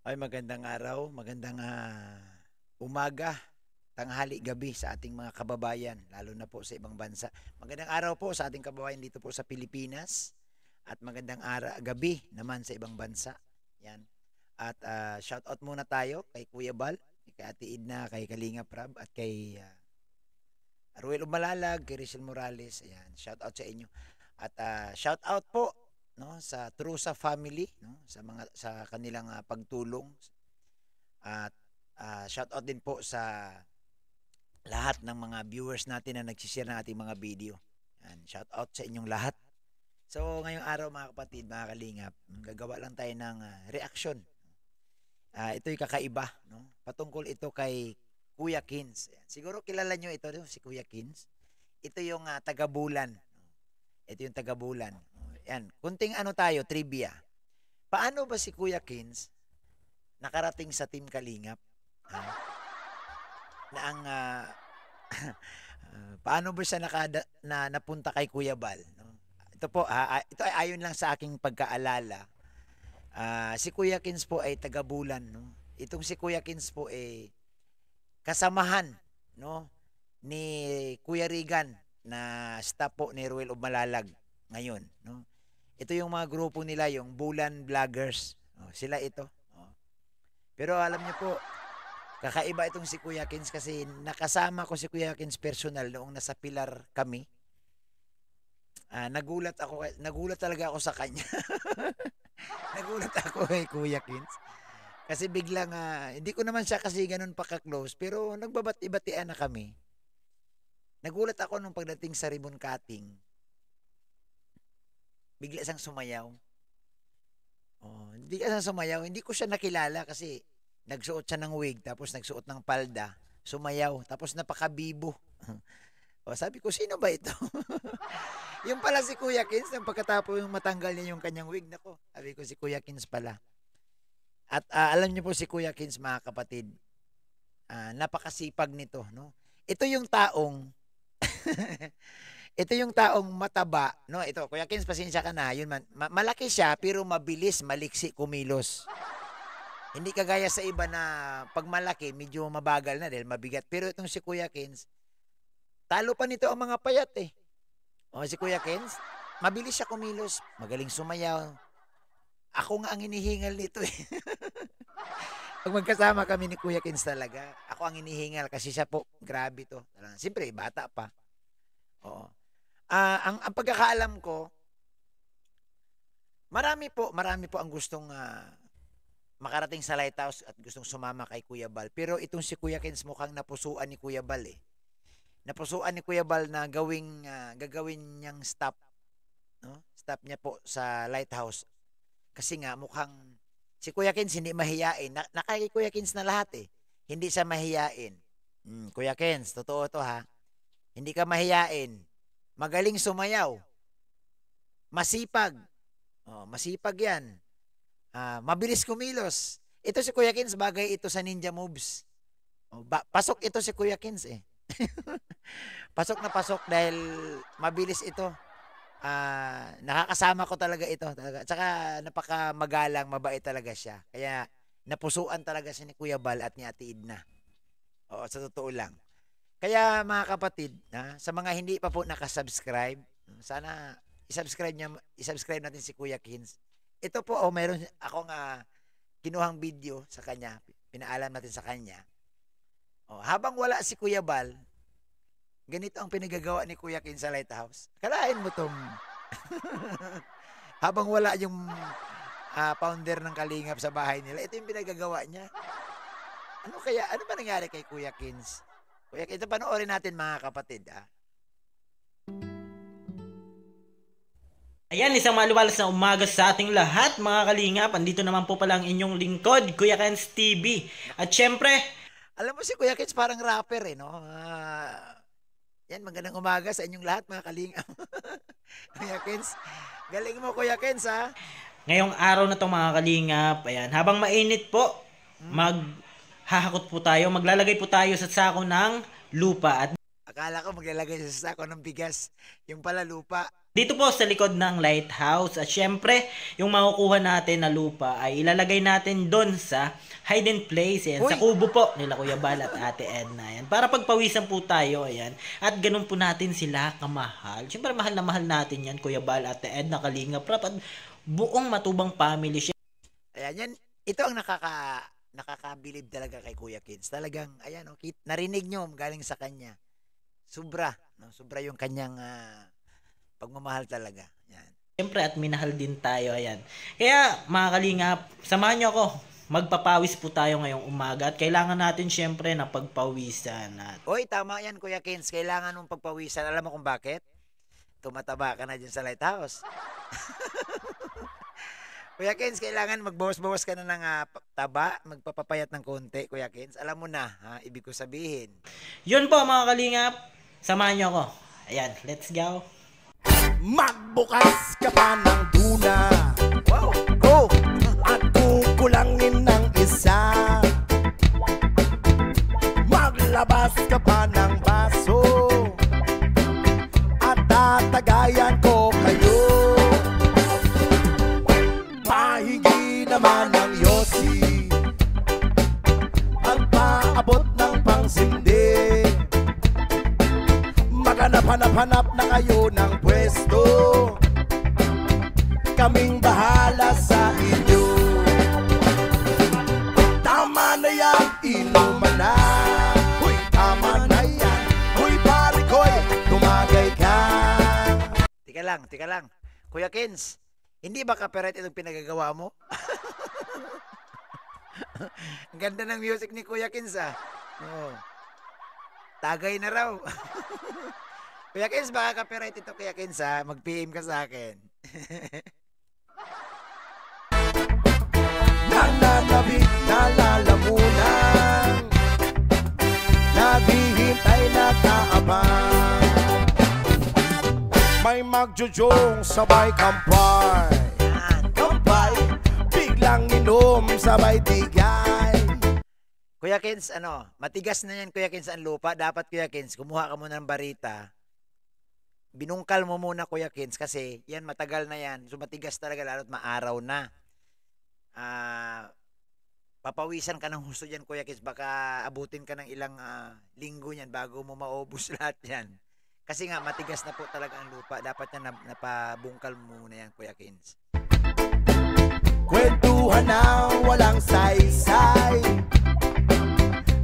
Ay, magandang araw, magandang umaga, tanghali, gabi sa ating mga kababayan, lalo na po sa ibang bansa. Magandang araw po sa ating kababayan dito po sa Pilipinas at magandang gabi naman sa ibang bansa. Yan. At shout out muna tayo kay Kuya Bal, kay Ate Idna, kay Kalinga Prab at kay Ruel Umalalag, kay Rizal Morales. Ayan, shout out sa inyo. At shout out po no sa Trusa family no sa mga sa kanilang pagtulong at shout out din po sa lahat ng mga viewers natin na nagsi-share ng ating mga video. Yan, shout out sa inyong lahat. So ngayong araw mga kapatid, mga kalingap, gagawa lang tayo ng reaction. Ito'y kakaiba, no? Patungkol ito kay Kuya Kins. Yan. Siguro kilala nyo ito, no? Si Kuya Kins. Ito yung taga-Bulan. Ito yung taga-Bulan. Yan, kunting ano tayo, trivia. Paano ba si Kuya Kins nakarating sa Team Kalingap? Na ang paano ba siya napunta kay Kuya Bal? No? Ito po, ito ay ayon lang sa aking pagkaalala. Si Kuya Kins po ay taga-Bulan. No? Itong si Kuya Kins po ay kasamahan no, ni Kuya Regan na staff po ni Ruel of Malalag ngayon. No? Ito yung mga grupo nila, yung Bulan Vloggers. Sila ito. Pero alam niyo po, kakaiba itong si Kuya Kins kasi nakasama ko si Kuya Kins personal noong nasa Pilar kami. Nagulat talaga ako sa kanya. Nagulat ako kay Kuya Kins. Kasi biglang, hindi ko naman siya kasi ganun pa-close, pero nagbabati-batian na kami. Nagulat ako nung pagdating sa ribbon cutting. Bigla siyang sumayaw. Hindi ka sumayaw. Hindi ko siya nakilala kasi nagsuot siya ng wig, tapos nagsuot ng palda, sumayaw, tapos napakabibo. Sabi ko, sino ba ito? Yung pala si Kuya Kins, nang pagkatapos yung matanggal niya yung kanyang wig, nako, sabi ko si Kuya Kins pala. At alam niyo po si Kuya Kins, mga kapatid, napakasipag nito, no? Ito yung taong ito yung taong mataba, no? Ito, Kuya Kins, pasensya ka na, yun malaki siya pero mabilis, maliksi kumilos. Hindi kagaya sa iba na pag malaki, medyo mabagal na dahil mabigat. Pero itong si Kuya Kins, talo pa nito ang mga payat eh. Si Kuya Kins, mabilis siya kumilos, magaling sumayaw. Ako nga ang hinihingal nito eh. Pag magkasama kami ni Kuya Kins talaga, ako ang hinihingal kasi siya po, grabe to. Siyempre, bata pa. Oo. Ang pagkakaalam ko, marami po ang gustong makarating sa Lighthouse at gustong sumama kay Kuya Bal. Pero itong si Kuya Kins mukhang napusuan ni Kuya Bal eh. Napusuan ni Kuya Bal na gagawin niyang stop. No? Stop niya po sa Lighthouse. Kasi nga mukhang si Kuya Kins hindi mahiyain. Nakay Kuya Kins na lahat eh. Hindi siya mahiyain. Kuya Kins, totoo to ha. Hindi ka mahiyain. Magaling sumayaw. Masipag. Masipag yan. Mabilis kumilos. Ito si Kuya Kins, bagay ito sa ninja moves. Pasok ito si Kuya Kins eh. Pasok na pasok dahil mabilis ito. Nakakasama ko talaga ito. Tsaka napakamagalang, mabait talaga siya. Kaya napusuan talaga siya ni Kuya Bal at ni Ate Idna. Sa totoo lang. Kaya mga kapatid, sa mga hindi pa po nakasubscribe, sana isubscribe natin si Kuya Kins. Ito po, mayroon akong kinuhang video sa kanya. Pinaalam natin sa kanya. Habang wala si Kuya Bal, ganito ang pinagagawa ni Kuya Kins sa Lighthouse. Kalain mo tong habang wala yung founder ng Kalingap sa bahay nila, ito yung pinagagawa niya. Ano ba nangyari kay Kuya Kins? Kuya Kins, panoorin natin mga kapatid. Ayan, isang maluwalas na umaga sa ating lahat, mga kalingap. Andito naman po pala ang inyong lingkod, Kuya Kens TV. At syempre, alam mo si Kuya Kins parang rapper eh, no? Yan, magandang umaga sa inyong lahat, mga kalingap. Kuya Kins, galing mo Kuya Kins ha? ngayong araw na to mga kalingap, ayan, habang mainit po, maghahakot po tayo, maglalagay po tayo sa sako ng lupa. At Akala ko maglalagay sa sako ng bigas. Yung pala lupa. Dito po sa likod ng lighthouse. At syempre, yung makukuha natin na lupa ay ilalagay natin doon sa hidden place. Yan, sa Uy! kubo po nila Kuya Bal at Ate Edna. Yan, para pagpawisan po tayo. Ayan. At ganun po natin sila kamahal. Syempre, mahal na mahal natin yan, Kuya Bal, Ate Edna, Kalingap Rap, at buong matubang family. Ayan, yan. Ito ang nakakabilib talaga kay Kuya Kids. Talagang, ayan, narinig nyo galing sa kanya. Sobra, no? Sobra yung kanyang pagmamahal talaga. Yan. Siyempre at minahal din tayo, ayan. Kaya mga kalingap, samahan nyo ako. Magpapawis po tayo ngayong umaga at kailangan natin siyempre na pagpawisan. At Oy, tama yan, Kuya Kins. Kailangan mong pagpawisan. Alam mo kung bakit? Tumataba ka na dyan sa lighthouse. Kuya Kins, kailangan magbawas-bawas ka na ng taba, magpapapayat ng konti, Kuya Kins. Alam mo na, ibig ko sabihin. yun po mga kalingap, samahan nyo ako. Ayan, let's go. Magbukas ka pa ng tuna Wow, go! at kukulangin ng isa. Maglabas ka pa ng baso at tatagayan ko kayo. Pahingi naman ng yosi at paabot ng pangsindi. Maghanap-hanap na kayo ng pwesto, kaming bahala sa inyo. Tama na yan, inuman na. Uy, tama na yan. Uy, pare ko'y tumagay ka. Tika lang. Kuya Kins, hindi ba copyright itong pinagagawa mo? Ang ganda ng music ni Kuya Kins, Oo. Tagay na raw. Kuya Kins, baka copyright ito, Kuya Kins, Mag-PM ka sa akin. Nananabik na lalamunan, naghihintay na kaabang. May magjujong sabay kampay, Yan. kampay, biglang inom sabay tigay. Kuya Kins, matigas na yan, Kuya Kins, ang lupa. Dapat, Kuya Kins, kumuha ka muna ng barita. Binungkal mo muna, Kuya Kins, kasi yan, matagal na yan. So, matigas talaga, lalo't maaraw na. Papawisan ka ng husto dyan, Kuya Kins. Baka abutin ka ng ilang linggo yan bago mo maubos lahat yan. Kasi nga, matigas na po talaga ang lupa. Dapat yan, napabungkal mo muna yan, Kuya Kins. Kwentuhan na walang saysay,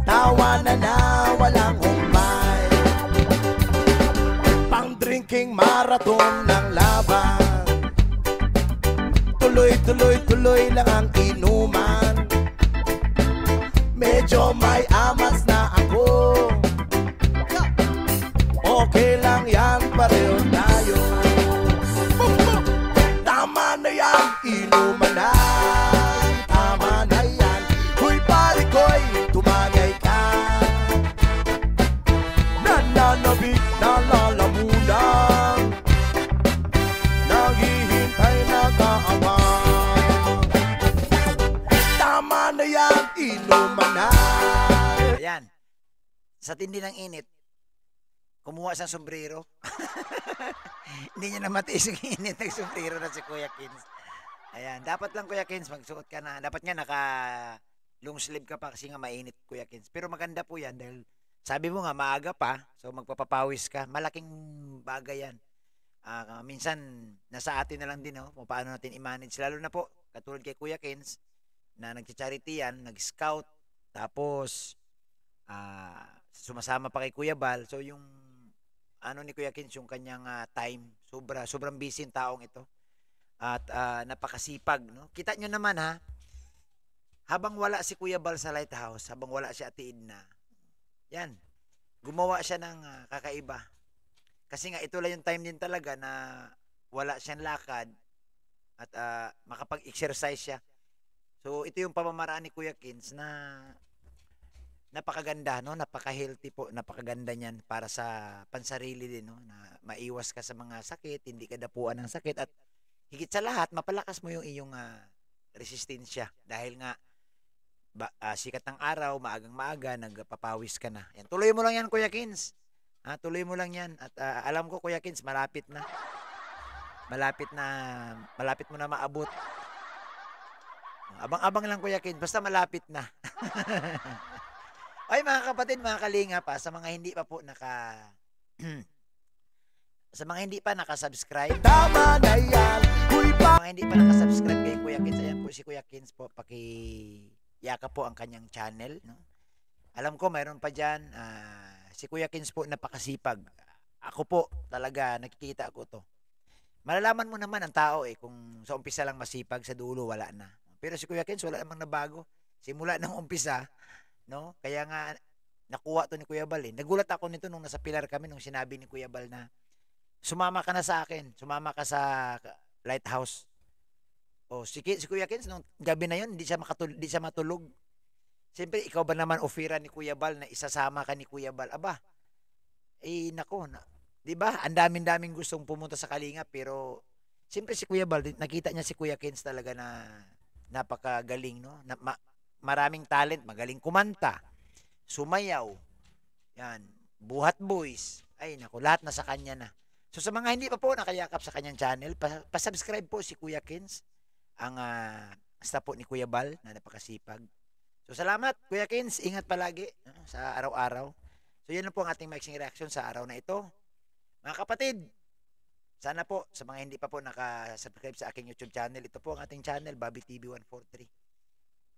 tawanan na walang humpay, pang-drinking marathon ng laban. Tuloy lang ang inuman, medyo may amas na ako. Okay lang yan, pareho tayo. Tama na yan, inuman na. Tama na yan, huy pare ko'y tumagay ka. Nananabik na lalamunan, naghihintay na kaabang. Tama na yan, inuman na. Ayan. Sa tindi ng init, kumuha siyang sombrero. Hindi niya na matiis yung init ng sombrero na si Kuya Kins. Ayan, dapat lang Kuya Kins, magsuot ka na. Dapat nga naka long sleeve ka pa kasi nga mainit, Kuya Kins. Pero maganda po yan dahil sabi mo nga maaga pa, so magpapapawis ka. Malaking bagay yan. Minsan, nasa atin na lang din kung paano natin i-manage. Lalo na po, katulad kay Kuya Kins, na nag-charity yan, nag-scout, tapos sumasama pa kay Kuya Bal. So yung ni Kuya Kins, yung kanyang time, sobrang busy yung taong ito. At napakasipag, no? Kita nyo naman habang wala si Kuya Bal sa lighthouse, habang wala si Ate Edna, yan, gumawa siya ng kakaiba. Kasi nga ito lang yung time din talaga na wala siyang lakad at makapag-exercise siya. So ito yung pamamaraan ni Kuya Kins na napakaganda, no? Napaka-healthy po, napakaganda niyan para sa pansarili din, no? Na maiwas ka sa mga sakit, hindi ka dapuan ng sakit at higit sa lahat, mapalakas mo yung iyong resistensya dahil nga sikat ng araw, maagang maaga, nagpapawis ka na. Yan, tuloy mo lang yan, Kuya Kins. Tuloy mo lang yan at alam ko, Kuya Kins, malapit na. malapit mo na maabot. Abang-abang lang Kuya Kins, basta malapit na. Ay mga kapatid, mga kalinga pa, sa mga hindi pa po sa mga hindi pa nakasubscribe, Tama na yan, huy sa mga hindi pa nakasubscribe kay Kuya Kins, ayan po si Kuya Kins po, yakap po ang kanyang channel, no? Alam ko mayroon pa diyan, si Kuya Kins po napakasipag. Ako po talaga nakikita ko to. Malalaman mo naman ang tao kung sa umpisa lang masipag, sa dulo wala na. Pero si Kuya Kins wala namang nabago. Simula ng umpisa, no? Kaya nga nakuha to ni Kuya Bal eh. Nagulat ako nito nung nasa pilar kami nung sinabi ni Kuya Bal na sumama ka na sa akin, sumama ka sa lighthouse. O si Kuya Kins nung gabi na yun, hindi siya matulog. Siyempre, ikaw ba naman ofera ni Kuya Bal na isasama ka ni Kuya Bal? Aba, nako, 'di ba? Ang daming gustong pumunta sa Kalinga pero siyempre si Kuya Bal, nakita niya si Kuya Kins talaga na napakagaling, no? Maraming talent, magaling kumanta, sumayaw. Yan, buhat boys. Ay nako, lahat na sa kanya na. So sa mga hindi pa po nakayakap sa kanyang channel, pa-subscribe po si Kuya Kins, ang staff po ni Kuya Bal na napakasipag. So salamat Kuya Kins, ingat palagi sa araw-araw. So yun lang po ang ating mixing reaction sa araw na ito. Mga kapatid, sana po sa mga hindi pa po nakasubscribe sa aking YouTube channel, ito po ang ating channel, Bobby TV 143.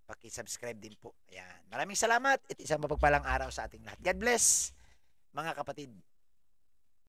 Paki-subscribe din po. Ayan. Maraming salamat at isang mapagpalang araw sa ating lahat. God bless mga kapatid.